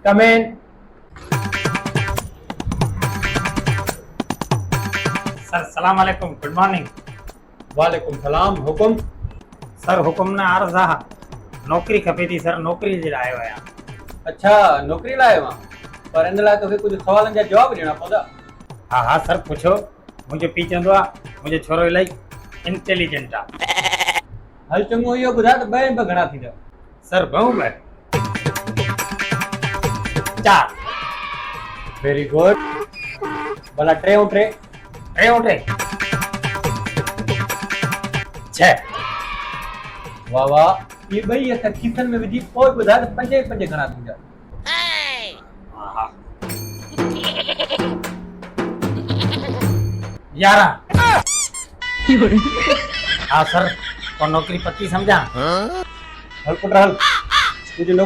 कम इन। Sir सलाम वालेकुम, good morning. वालेकुम सलाम, हुकुम। सर हुकुम ना अर्ज़ आहे, नौकरी खपे थी सर, नौकरी जे लाइ आयो आहियां। अच्छा, नौकरी लाइ मां, पर इन लाइ तोखे कुझु सवालनि जा जवाब ॾियणा पवंदा। हा हा सर पुछो। मुंहिंजो पीउ चवंदो आहे मुंहिंजो छोरो इलाही इंटेलिजेंट आहे। हल चङो, इहो ॿुधाए त ॿ अंब घणा थींदा? सर ॿ 4। Very good. भला 3 ऐं 3? 3 ऐं 3 6। वाह वाह, ये ॿई हथ खीसनि में विझी पोइ ॿुधाए त 5 ऐं 5 घणा थींदा? हा 11। हाँ सर, और नौकरी पक्की समझा। हल पुट हल, तुझे